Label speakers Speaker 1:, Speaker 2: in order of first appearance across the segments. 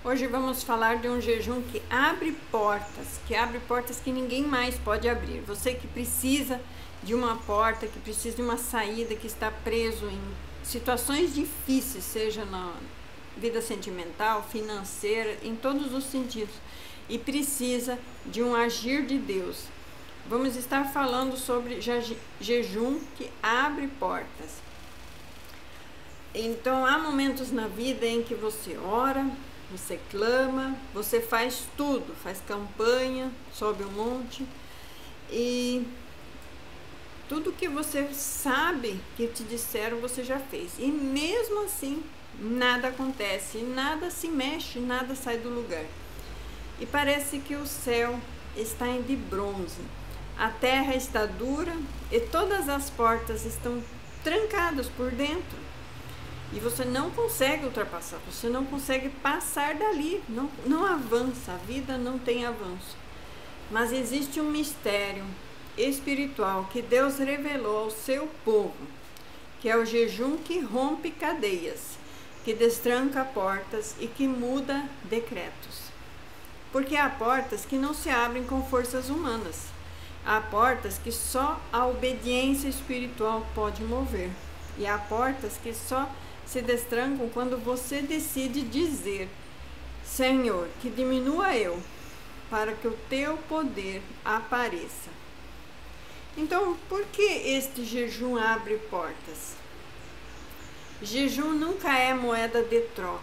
Speaker 1: Hoje vamos falar de um jejum que abre portas que ninguém mais pode abrir. Você que precisa de uma porta, que precisa de uma saída, que está preso em situações difíceis, seja na vida sentimental, financeira, em todos os sentidos, e precisa de um agir de Deus. Vamos estar falando sobre jejum que abre portas. Então, há momentos na vida em que você ora, você clama, você faz tudo, faz campanha, sobe um monte, e tudo que você sabe que te disseram você já fez. E mesmo assim, nada acontece, nada se mexe, nada sai do lugar. E parece que o céu está de bronze, a terra está dura e todas as portas estão trancadas por dentro. E você não consegue ultrapassar, você não consegue passar dali, não avança, a vida não tem avanço. Mas existe um mistério espiritual que Deus revelou ao seu povo, que é o jejum que rompe cadeias, que destranca portas e que muda decretos. Porque há portas que não se abrem com forças humanas, há portas que só a obediência espiritual pode mover, e há portas que só se destrancam quando você decide dizer: Senhor, que diminua eu, para que o teu poder apareça. Então, por que este jejum abre portas? Jejum nunca é moeda de troca.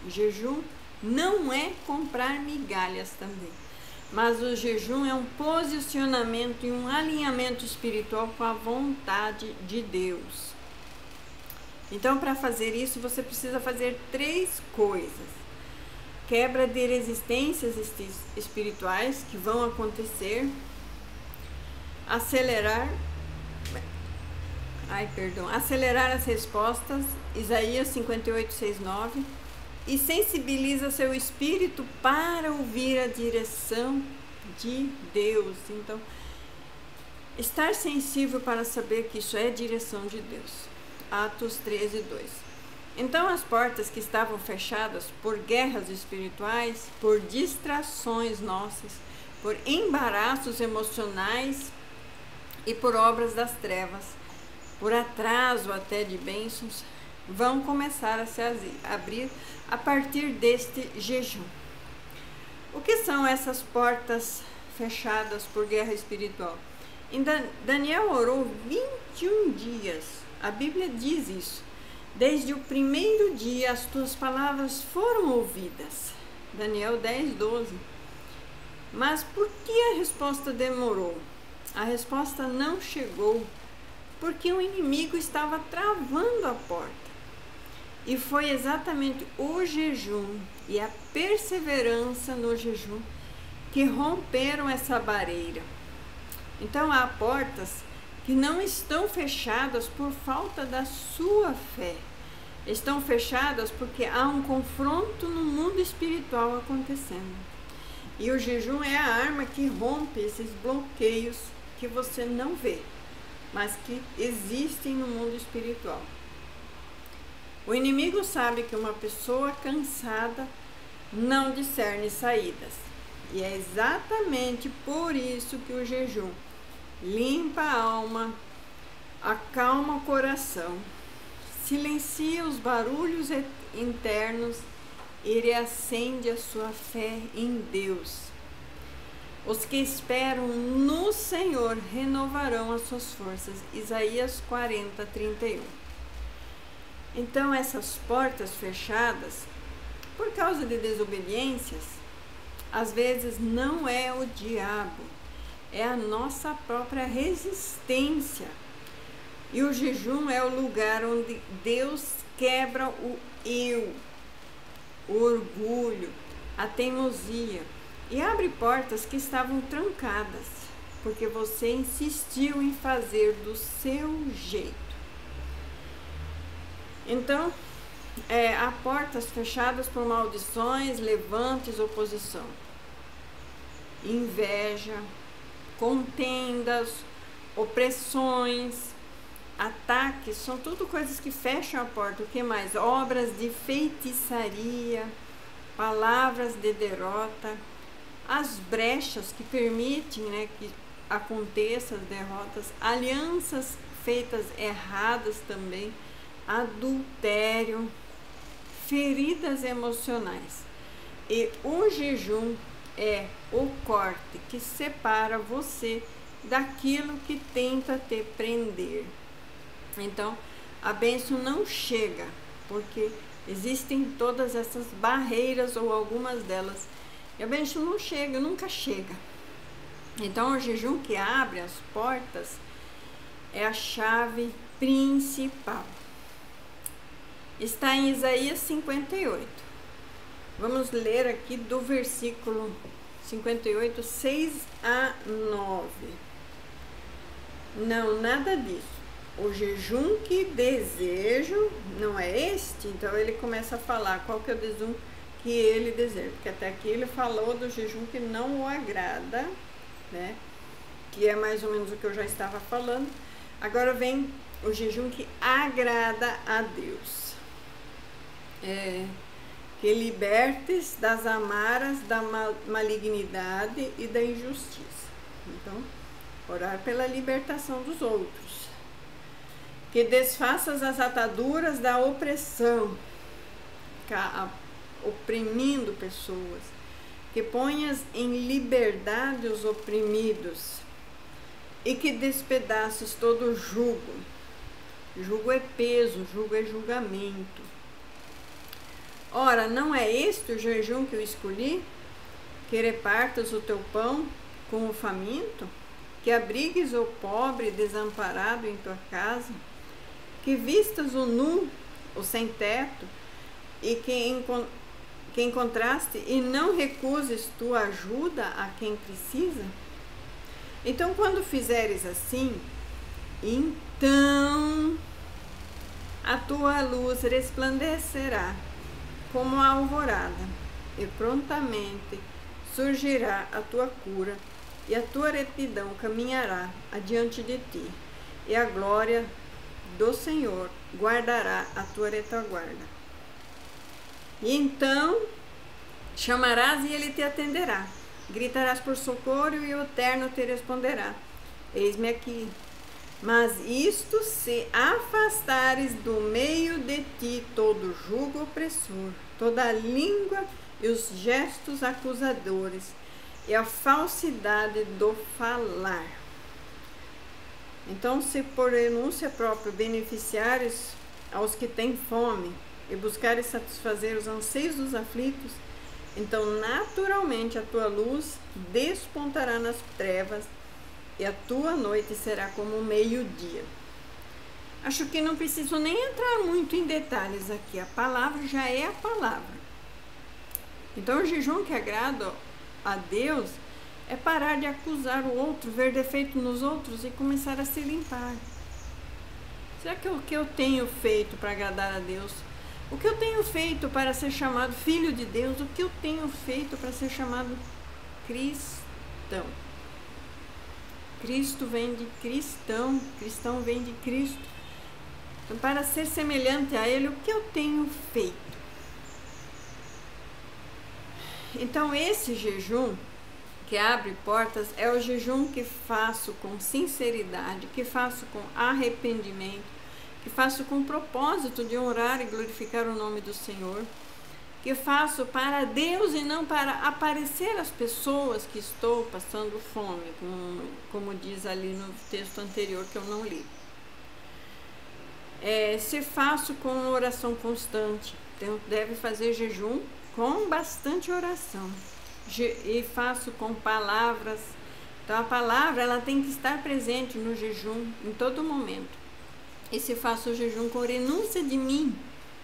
Speaker 1: Jejum não é comprar migalhas também. Mas o jejum é um posicionamento e um alinhamento espiritual com a vontade de Deus. Então, para fazer isso, você precisa fazer 3 coisas. Quebra de resistências espirituais que vão acontecer. Acelerar as respostas, Isaías 58:6-9, e sensibiliza seu espírito para ouvir a direção de Deus. Então, estar sensível para saber que isso é direção de Deus. Atos 13:2. Então, as portas que estavam fechadas por guerras espirituais, por distrações nossas, por embaraços emocionais e por obras das trevas, por atraso até de bênçãos, vão começar a se abrir a partir deste jejum. O que são essas portas fechadas por guerra espiritual? Daniel orou 21 dias. A Bíblia diz isso. Desde o primeiro dia as tuas palavras foram ouvidas. Daniel 10:12. Mas por que a resposta demorou? A resposta não chegou porque o inimigo estava travando a porta. E foi exatamente o jejum e a perseverança no jejum que romperam essa barreira. Então, há portas que não estão fechadas por falta da sua fé. Estão fechadas porque há um confronto no mundo espiritual acontecendo. E o jejum é a arma que rompe esses bloqueios que você não vê, mas que existem no mundo espiritual. O inimigo sabe que uma pessoa cansada não discerne saídas. E é exatamente por isso que o jejum limpa a alma, acalma o coração, silencia os barulhos internos e reacende a sua fé em Deus. Os que esperam no Senhor renovarão as suas forças. Isaías 40:31. Então, essas portas fechadas, por causa de desobediências, às vezes não é o diabo, é a nossa própria resistência. E o jejum é o lugar onde Deus quebra o eu, o orgulho, a teimosia, e abre portas que estavam trancadas, porque você insistiu em fazer do seu jeito. Então, há portas fechadas por maldições, levantes, oposição, inveja, contendas, opressões, ataques, são tudo coisas que fecham a porta. O que mais? Obras de feitiçaria, palavras de derrota, as brechas que permitem, né, que aconteçam as derrotas, alianças feitas erradas também, adultério, feridas emocionais. E o jejum é o corte que separa você daquilo que tenta te prender. Então, a bênção não chega, porque existem todas essas barreiras ou algumas delas. E a bênção não chega, nunca chega. Então, o jejum que abre as portas é a chave principal. Está em Isaías 58. Vamos ler aqui do versículo 58, 6 a 9. Não, nada disso. O jejum que desejo não é este. Então ele começa a falar qual que é o jejum que ele deseja. Porque até aqui ele falou do jejum que não o agrada, né? Que é mais ou menos o que eu já estava falando. Agora vem o jejum que agrada a Deus. Que libertes das amaras da malignidade e da injustiça. Então, orar pela libertação dos outros. Que desfaças as ataduras da opressão, oprimindo pessoas. Que ponhas em liberdade os oprimidos. E que despedaces todo jugo. Jugo é peso, jugo é julgamento. Ora, não é este o jejum que eu escolhi? Que repartas o teu pão com o faminto? Que abrigues o pobre desamparado em tua casa? Que vistas o nu, o sem teto, e que encontraste e não recuses tua ajuda a quem precisa? Então, quando fizeres assim, então a tua luz resplandecerá como a alvorada, e prontamente surgirá a tua cura, e a tua retidão caminhará adiante de ti, e a glória do Senhor guardará a tua retaguarda. E então chamarás e ele te atenderá, gritarás por socorro e o Eterno te responderá: eis-me aqui. Mas isto se afastares do meio de ti todo jugo opressor, toda a língua e os gestos acusadores, e a falsidade do falar. Então, se por renúncia própria beneficiares aos que têm fome e buscares satisfazer os anseios dos aflitos, então naturalmente a tua luz despontará nas trevas, e a tua noite será como o meio-dia. Acho que não preciso nem entrar muito em detalhes aqui. A palavra já é a palavra. Então, o jejum que agrada a Deus é parar de acusar o outro, ver defeito nos outros e começar a se limpar. Será que o que eu tenho feito para agradar a Deus? O que eu tenho feito para ser chamado filho de Deus? O que eu tenho feito para ser chamado cristão? Cristo vem de cristão, cristão vem de Cristo. Então, para ser semelhante a Ele, o que eu tenho feito? Então, esse jejum que abre portas é o jejum que faço com sinceridade, que faço com arrependimento, que faço com o propósito de honrar e glorificar o nome do Senhor, que faço para Deus e não para aparecer às pessoas que estou passando fome, como diz ali no texto anterior que eu não li. Se faço com oração constante, então deve fazer jejum com bastante oração, e faço com palavras. Então a palavra ela tem que estar presente no jejum em todo momento. E se faço o jejum com renúncia de mim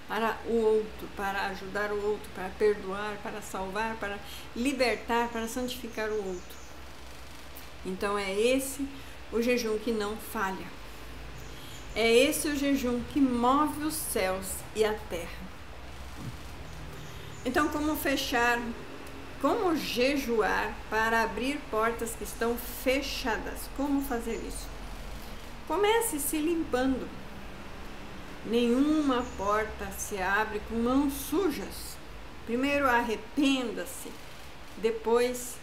Speaker 1: para o outro, para ajudar o outro, para perdoar, para salvar, para libertar, para santificar o outro. Então é esse o jejum que não falha. É esse o jejum que move os céus e a terra. Então, como jejuar para abrir portas que estão fechadas? Como fazer isso? Comece se limpando. Nenhuma porta se abre com mãos sujas. Primeiro arrependa-se, depois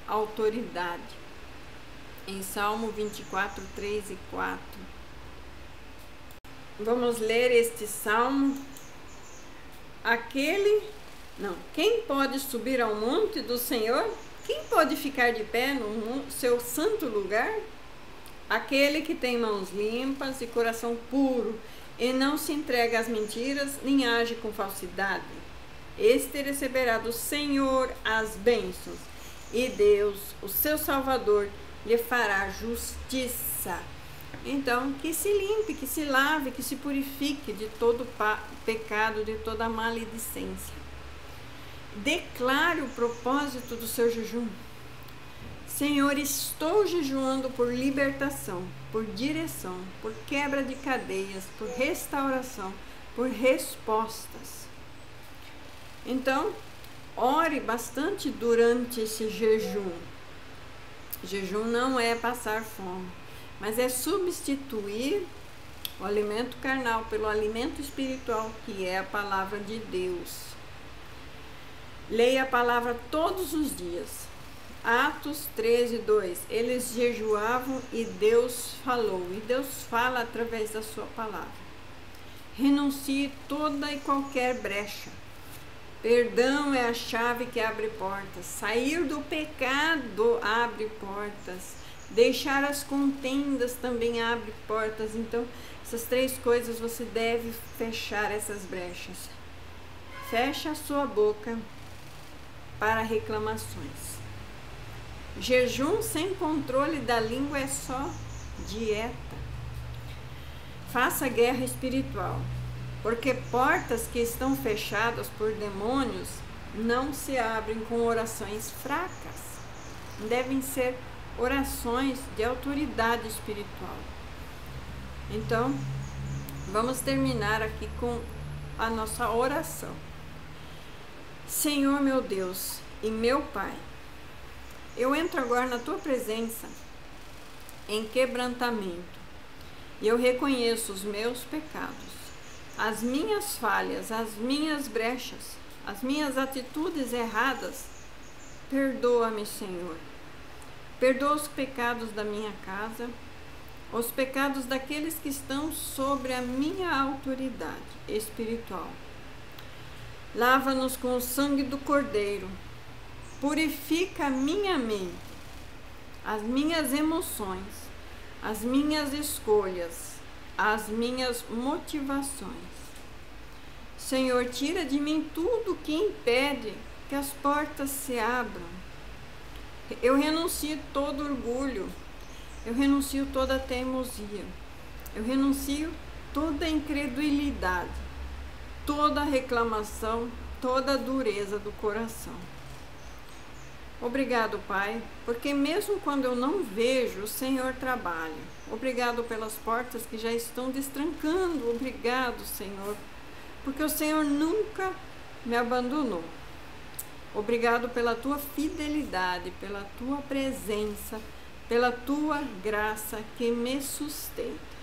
Speaker 1: autoridade. Em Salmo 24, 3 e 4. Vamos ler este salmo. Quem pode subir ao monte do Senhor? Quem pode ficar de pé no seu santo lugar? Aquele que tem mãos limpas e coração puro, e não se entrega às mentiras, nem age com falsidade. Este receberá do Senhor as bênçãos, e Deus, o seu Salvador, lhe fará justiça. Então, que se limpe, que se lave, que se purifique de todo pecado, de toda maledicência. Declare o propósito do seu jejum. Senhor, estou jejuando por libertação, por direção, por quebra de cadeias, por restauração, por respostas. Então, ore bastante durante esse jejum. Jejum não é passar fome, mas é substituir o alimento carnal pelo alimento espiritual, que é a palavra de Deus. Leia a palavra todos os dias. Atos 13, 2. Eles jejuavam e Deus falou. E Deus fala através da sua palavra. Renuncie toda e qualquer brecha. Perdão é a chave que abre portas. Sair do pecado abre portas. Deixar as contendas também abre portas. Então, essas três coisas você deve fechar essas brechas. Feche a sua boca para reclamações. Jejum sem controle da língua é só dieta. Faça guerra espiritual, porque portas que estão fechadas por demônios não se abrem com orações fracas. Devem ser orações de autoridade espiritual. Então, vamos terminar aqui com a nossa oração. Senhor meu Deus e meu Pai, eu entro agora na Tua presença em quebrantamento e eu reconheço os meus pecados, as minhas falhas, as minhas brechas, as minhas atitudes erradas. Perdoa-me, Senhor. Perdoa os pecados da minha casa, os pecados daqueles que estão sobre a minha autoridade espiritual. Lava-nos com o sangue do Cordeiro. Purifica a minha mente, as minhas emoções, as minhas escolhas, as minhas motivações. Senhor, tira de mim tudo que impede que as portas se abram. Eu renuncio todo orgulho, eu renuncio toda teimosia, eu renuncio toda incredulidade, toda reclamação, toda dureza do coração. Obrigado, Pai, porque mesmo quando eu não vejo, o Senhor trabalha. Obrigado pelas portas que já estão destrancando. Obrigado, Senhor, porque o Senhor nunca me abandonou. Obrigado pela Tua fidelidade, pela Tua presença, pela Tua graça que me sustenta.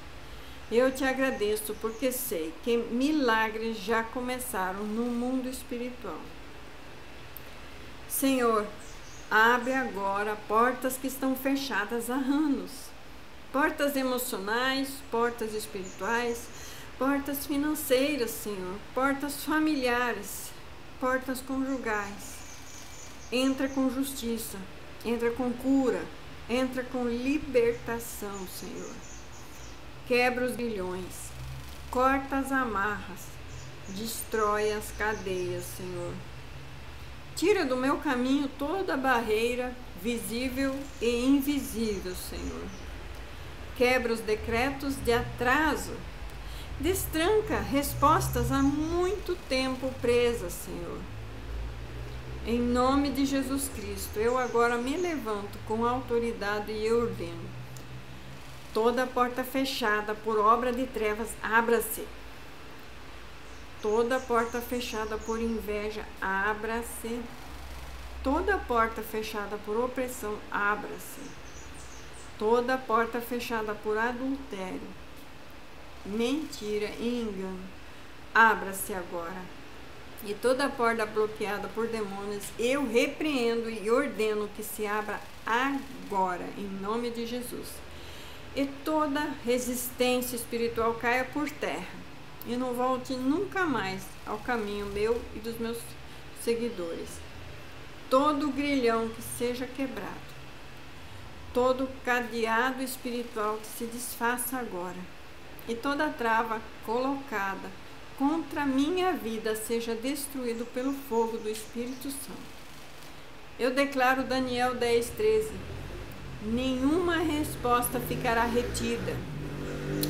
Speaker 1: Eu te agradeço porque sei que milagres já começaram no mundo espiritual. Senhor, abre agora portas que estão fechadas há anos. Portas emocionais, portas espirituais, portas financeiras, Senhor, portas familiares, portas conjugais. Entra com justiça, entra com cura, entra com libertação, Senhor. Quebra os grilhões, corta as amarras, destrói as cadeias, Senhor. Tira do meu caminho toda barreira visível e invisível, Senhor. Quebra os decretos de atraso. Destranca respostas há muito tempo presas, Senhor. Em nome de Jesus Cristo, eu agora me levanto com autoridade e ordeno. Toda porta fechada por obra de trevas, abra-se. Toda porta fechada por inveja, abra-se. Toda porta fechada por opressão, abra-se. Toda porta fechada por adultério, mentira e engano, abra-se agora. e toda porta bloqueada por demônios, eu repreendo e ordeno que se abra agora, em nome de Jesus. E toda resistência espiritual caia por terra e não volte nunca mais ao caminho meu e dos meus seguidores. Todo grilhão que seja quebrado, todo cadeado espiritual que se desfaça agora, e toda trava colocada contra a minha vida seja destruído pelo fogo do Espírito Santo. Eu declaro Daniel 10:13, nenhuma resposta ficará retida.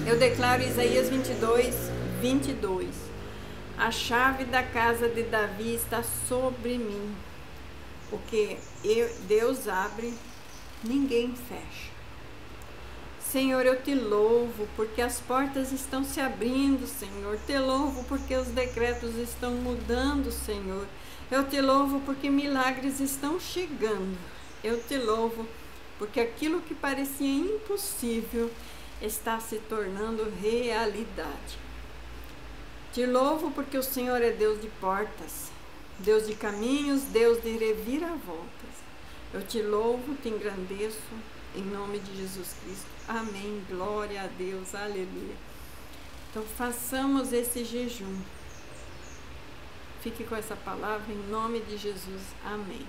Speaker 1: Eu declaro Isaías 22:22, a chave da casa de Davi está sobre mim. O que Deus abre, ninguém fecha. Senhor, eu te louvo porque as portas estão se abrindo, Senhor. Te louvo porque os decretos estão mudando, Senhor. Eu te louvo porque milagres estão chegando. Eu te louvo porque aquilo que parecia impossível está se tornando realidade. Te louvo porque o Senhor é Deus de portas, Deus de caminhos, Deus de reviravoltas. Eu te louvo, te engrandeço, em nome de Jesus Cristo. Amém. Glória a Deus. Aleluia. Então, façamos esse jejum. Fique com essa palavra em nome de Jesus. Amém.